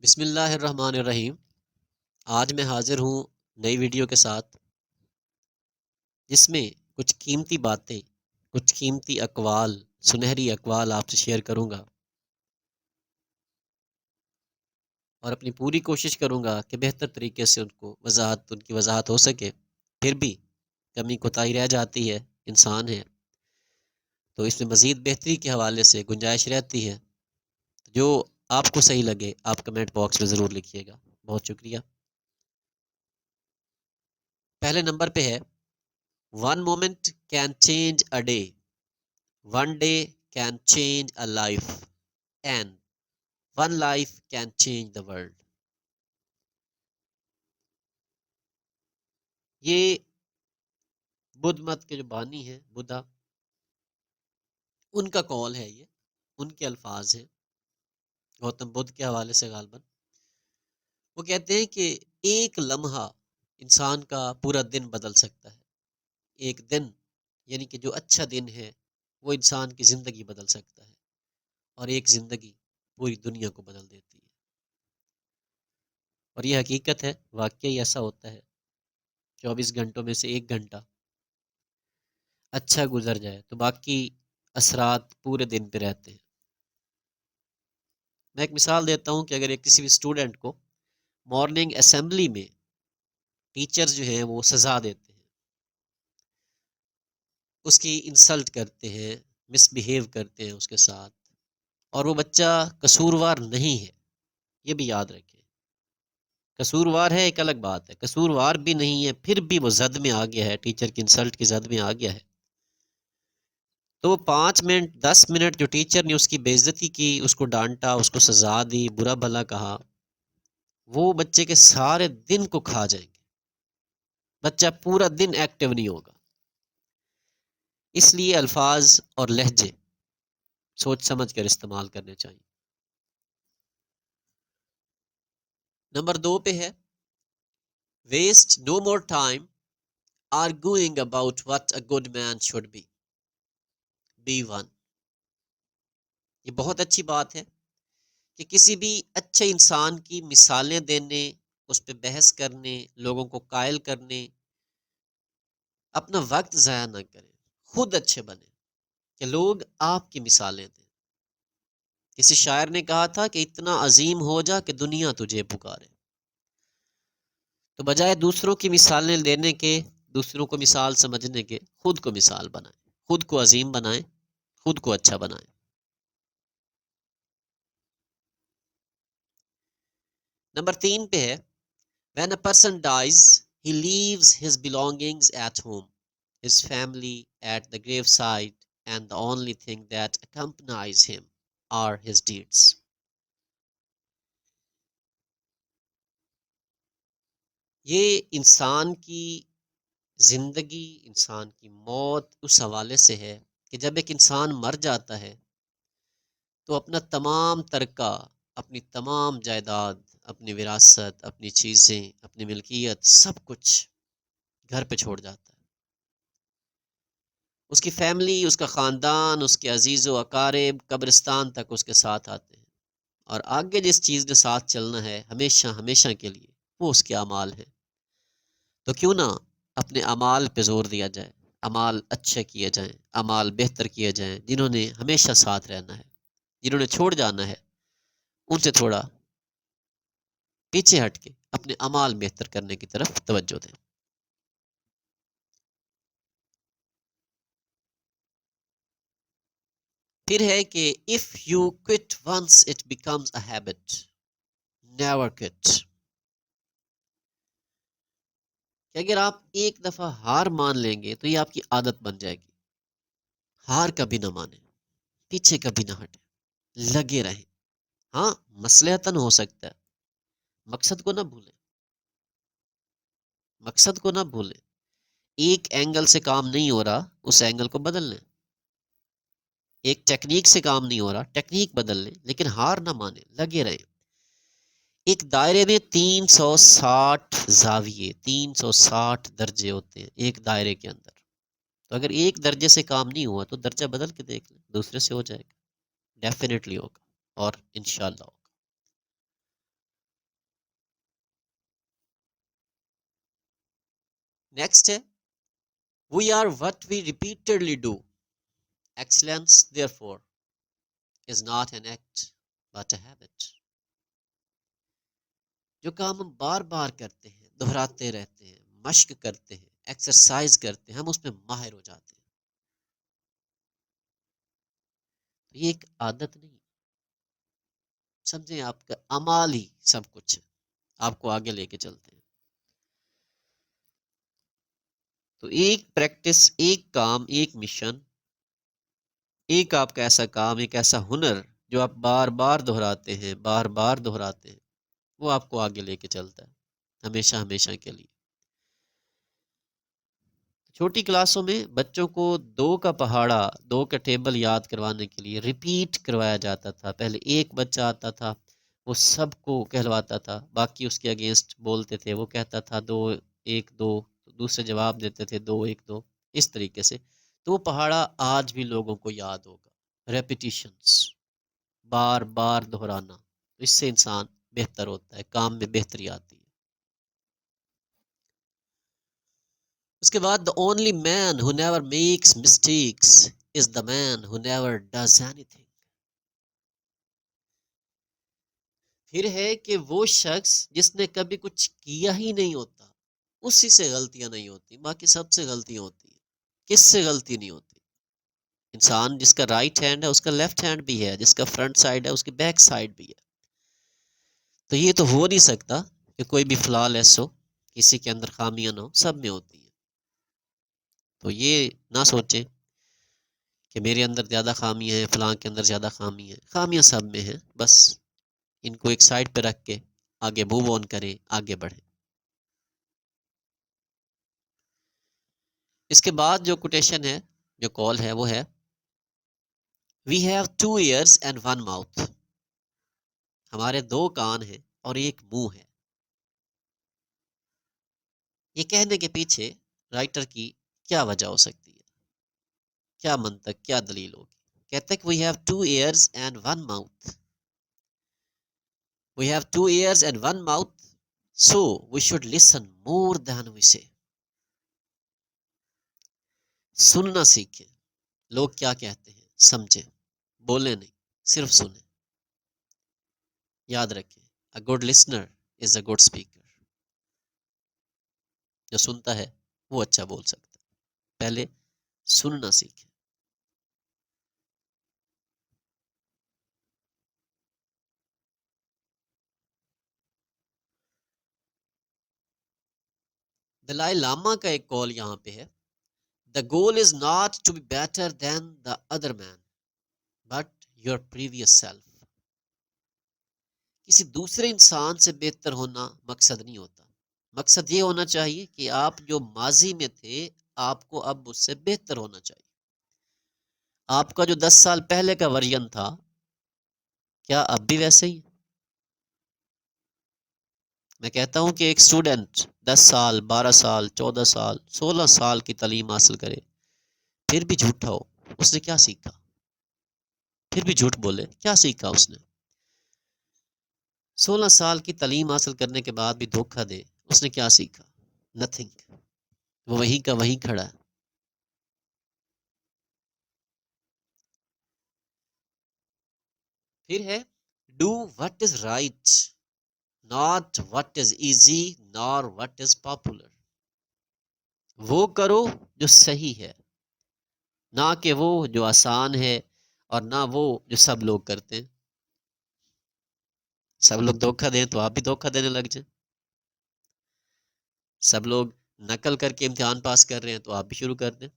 بسم اللہ الرحمن الرحیم۔ آج میں حاضر ہوں نئی ویڈیو کے ساتھ، جس میں کچھ قیمتی باتیں، کچھ قیمتی اقوال، سنہری اقوال آپ سے شیئر کروں گا، اور اپنی پوری کوشش کروں گا کہ بہتر طریقے سے ان کی وضاحت ہو سکے۔ پھر بھی کمی کوتاہی رہ جاتی ہے، انسان ہے تو اس میں مزید بہتری کے حوالے سے گنجائش رہتی ہے۔ جو آپ کو صحیح لگے آپ کمنٹ باکس میں ضرور لکھیے گا۔ بہت شکریہ۔ پہلے نمبر پہ ہے، one moment can change a day, one day can change a life, and one life can change the world. یہ بدھ مت کے جو بانی ہیں بدھا، ان کا قول ہے، یہ ان کے الفاظ ہیں گوتم بدھ کے حوالے سے غالباً۔ وہ کہتے ہیں کہ ایک لمحہ انسان کا پورا دن بدل سکتا ہے۔ ایک دن یعنی کہ جو اچھا دن ہے وہ انسان کی زندگی بدل سکتا ہے، اور ایک زندگی پوری دنیا کو بدل دیتی ہے۔ اور یہ حقیقت ہے، واقعی ایسا ہوتا ہے۔ 24 گھنٹوں میں سے ایک گھنٹہ اچھا گزر جائے تو باقی اثرات پورے دن پہ رہتے ہیں۔ میں ایک مثال دیتا ہوں کہ اگر ایک کسی بھی اسٹوڈنٹ کو مارننگ اسمبلی میں ٹیچرز جو ہیں وہ سزا دیتے ہیں، اس کی انسلٹ کرتے ہیں، مس بیہیو کرتے ہیں اس کے ساتھ، اور وہ بچہ قصوروار نہیں ہے، یہ بھی یاد رکھیں۔ قصوروار ہے ایک الگ بات ہے، قصوروار بھی نہیں ہے پھر بھی وہ زد میں آ گیا ہے، ٹیچر کی انسلٹ کی زد میں آ گیا ہے، تو وہ 5 منٹ 10 منٹ جو ٹیچر نے اس کی بے عزتی کی، اس کو ڈانٹا، اس کو سزا دی، برا بھلا کہا، وہ بچے کے سارے دن کو کھا جائیں گے۔ بچہ پورا دن ایکٹیو نہیں ہوگا۔ اس لیے الفاظ اور لہجے سوچ سمجھ کر استعمال کرنے چاہیے۔ نمبر 2 پہ ہے، waste no more time arguing about what a good man should be one۔ یہ بہت اچھی بات ہے کہ کسی بھی اچھے انسان کی مثالیں دینے، اس پہ بحث کرنے، لوگوں کو قائل کرنے، اپنا وقت ضائع نہ کریں، خود اچھے بنیں کہ لوگ آپ کی مثالیں دیں۔ کسی شاعر نے کہا تھا کہ اتنا عظیم ہو جا کہ دنیا تجھے پکارے۔ تو بجائے دوسروں کی مثالیں لینے کے، دوسروں کو مثال سمجھنے کے، خود کو مثال بنائیں، خود کو عظیم بنائیں، خود کو اچھا بنائیں۔ نمبر 3 پہ ہے، when a person dies he leaves his belongings at home, his family at the graveside, and the only thing that accompanies him are his deeds۔ یہ انسان کی زندگی، انسان کی موت اس حوالے سے ہے کہ جب ایک انسان مر جاتا ہے تو اپنا تمام ترکہ، اپنی تمام جائیداد، اپنی وراثت، اپنی چیزیں، اپنی ملکیت، سب کچھ گھر پہ چھوڑ جاتا ہے۔ اس کی فیملی، اس کا خاندان، اس کے عزیز و اقارب قبرستان تک اس کے ساتھ آتے ہیں، اور آگے جس چیز نے ساتھ چلنا ہے ہمیشہ ہمیشہ کے لیے، وہ اس کے اعمال ہیں۔ تو کیوں نہ اپنے اعمال پہ زور دیا جائے، اعمال اچھے کیے جائیں، اعمال بہتر کیے جائیں۔ جنہوں نے ہمیشہ ساتھ رہنا ہے، جنہوں نے چھوڑ جانا ہے، ان سے تھوڑا پیچھے ہٹ کے اپنے اعمال بہتر کرنے کی طرف توجہ دیں۔ پھر ہے کہ if you quit once it becomes a habit, never quit۔ کہ اگر آپ ایک دفعہ ہار مان لیں گے تو یہ آپ کی عادت بن جائے گی۔ ہار کبھی نہ مانیں، پیچھے کبھی نہ ہٹیں، لگے رہیں۔ ہاں، مصلحتاً ہو سکتا ہے، مقصد کو نہ بھولیں، مقصد کو نہ بھولیں۔ ایک اینگل سے کام نہیں ہو رہا، اس اینگل کو بدل لیں۔ ایک ٹیکنیک سے کام نہیں ہو رہا، ٹیکنیک بدل لیں، لیکن ہار نہ مانیں، لگے رہیں۔ ایک دائرے میں 360 زاویے، 360 درجے ہوتے ہیں ایک دائرے کے اندر۔ تو اگر ایک درجے سے کام نہیں ہوا تو درجہ بدل کے دیکھ لیں، دوسرے سے ہو جائے گا، ڈیفینیٹلی ہوگا، اور انشاءاللہ ہوگا۔ نیکسٹ ہے we are what we repeatedly do. Excellence therefore is not an act but a habit. جو کام ہم بار بار کرتے ہیں، دہراتے رہتے ہیں، مشق کرتے ہیں، ایکسرسائز کرتے ہیں، ہم اس میں ماہر ہو جاتے ہیں. تو یہ ایک عادت نہیں، سمجھیں آپ کا اعمال ہی سب کچھ ہے، آپ کو آگے لے کے چلتے ہیں. تو ایک پریکٹس، ایک کام، ایک مشن، ایک آپ کا ایسا کام، ایک ایسا ہنر جو آپ بار بار دہراتے ہیں، بار بار دہراتے ہیں، وہ آپ کو آگے لے کے چلتا ہے ہمیشہ ہمیشہ کے لیے. چھوٹی کلاسوں میں بچوں کو دو کا پہاڑا، دو کا ٹیبل یاد کروانے کے لیے ریپیٹ کروایا جاتا تھا. پہلے ایک بچہ آتا تھا، وہ سب کو کہلواتا تھا، باقی اس کے اگینسٹ بولتے تھے، وہ کہتا تھا دو ایک دو، دوسرے جواب دیتے تھے دو ایک دو، اس طریقے سے. تو وہ پہاڑا آج بھی لوگوں کو یاد ہوگا. ریپیٹیشنس، بار بار دہرانا، اس سے انسان بہتر ہوتا ہے، کام میں بہتری آتی ہے. اس کے بعد the only man who never makes mistakes is the man who never does anything. پھر ہے کہ وہ شخص جس نے کبھی کچھ کیا ہی نہیں ہوتا، اسی سے غلطیاں نہیں ہوتی، باقی سب سے غلطیاں ہوتی ہیں. کس سے غلطی نہیں ہوتی؟ انسان جس کا رائٹ ہینڈ ہے اس کا لیفٹ ہینڈ بھی ہے، جس کا فرنٹ سائڈ ہے اس کی بیک سائڈ بھی ہے. تو یہ تو ہو نہیں سکتا کہ کوئی بھی فلا لیس ہو، کسی کے اندر خامیاں نہ ہو، سب میں ہوتی ہیں. تو یہ نہ سوچیں کہ میرے اندر زیادہ خامیاں ہیں، فلاں کے اندر زیادہ خامی ہیں. خامیاں سب میں ہیں، بس ان کو ایک سائڈ پہ رکھ کے آگے موو آن کریں، آگے بڑھیں. اس کے بعد جو کوٹیشن ہے، جو کال ہے، وہ ہے we have 2 ears and 1 mouth. ہمارے 2 کان ہیں اور ایک منہ ہے. یہ کہنے کے پیچھے رائٹر کی کیا وجہ ہو سکتی ہے؟ کیا منطق، کیا دلیل ہوگی؟ کہتے ہیں کہ we have 2 ears and 1 mouth. We have 2 ears and 1 mouth, so we should listen more than we say. سننا سیکھیں. لوگ کیا کہتے ہیں سمجھیں، بولیں نہیں، صرف سنیں. یاد رکھیں a good listener is a good speaker. جو سنتا ہے وہ اچھا بول سکتا ہے. پہلے سننا سیکھیں. دلائی لاما کا ایک کال یہاں پہ ہے The goal is not to be better than the other man but your previous self. کسی دوسرے انسان سے بہتر ہونا مقصد نہیں ہوتا. مقصد یہ ہونا چاہیے کہ آپ جو ماضی میں تھے آپ کو اب اس سے بہتر ہونا چاہیے. آپ کا جو 10 سال پہلے کا ورژن تھا کیا اب بھی ویسے ہی؟ میں کہتا ہوں کہ ایک اسٹوڈنٹ 10 سال، 12 سال، 14 سال، 16 سال کی تعلیم حاصل کرے پھر بھی جھوٹا ہو، اس نے کیا سیکھا؟ پھر بھی جھوٹ بولے، کیا سیکھا اس نے؟ 16 سال کی تعلیم حاصل کرنے کے بعد بھی دھوکہ دے، اس نے کیا سیکھا؟ نتھنگ. وہ وہیں کا وہیں کھڑا ہے. پھر ہے do what is right not what is easy نار وٹ از پاپولر. وہ کرو جو صحیح ہے، نہ کہ وہ جو آسان ہے، اور نہ وہ جو سب لوگ کرتے ہیں. سب لوگ دھوکہ دیں تو آپ بھی دھوکہ دینے لگ جائیں. سب لوگ نقل کر کے امتحان پاس کر رہے ہیں تو آپ بھی شروع کر دیں،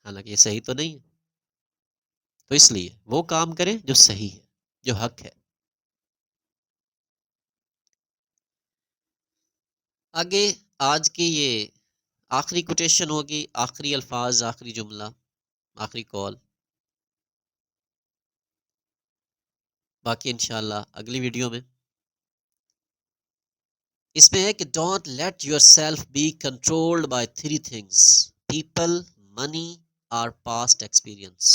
حالانکہ یہ صحیح تو نہیں ہے. تو اس لیے وہ کام کریں جو صحیح ہے، جو حق ہے. آگے آج کی یہ آخری کوٹیشن ہوگی، آخری الفاظ، آخری جملہ، آخری کال. باقی انشاءاللہ اگلی ویڈیو میں. اس میں ہے کہ don't let yourself be controlled by 3 things: people, money اور پاسٹ ایکسپیرئنس.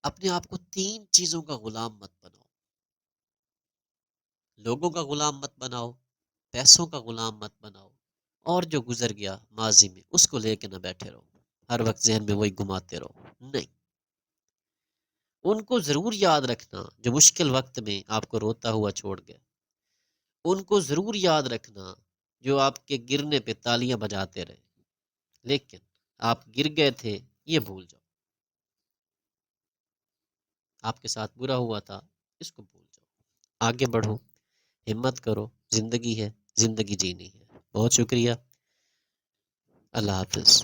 اپنے آپ کو 3 چیزوں کا غلام مت بناؤ. لوگوں کا غلام مت بناؤ، پیسوں کا غلام مت بناؤ، اور جو گزر گیا ماضی میں اس کو لے کے نہ بیٹھے رہو، ہر وقت ذہن میں وہی گھماتے رہو، نہیں، ان کو ضرور یاد رکھنا جو مشکل وقت میں آپ کو روتا ہوا چھوڑ گئے، ان کو ضرور یاد رکھنا جو آپ کے گرنے پہ تالیاں بجاتے رہے، لیکن آپ گر گئے تھے یہ بھول جاؤ، آپ کے ساتھ برا ہوا تھا اس کو بھول جاؤ، آگے بڑھو، ہمت کرو، زندگی ہے، زندگی جینی ہے۔ بہت شکریہ، اللہ حافظ۔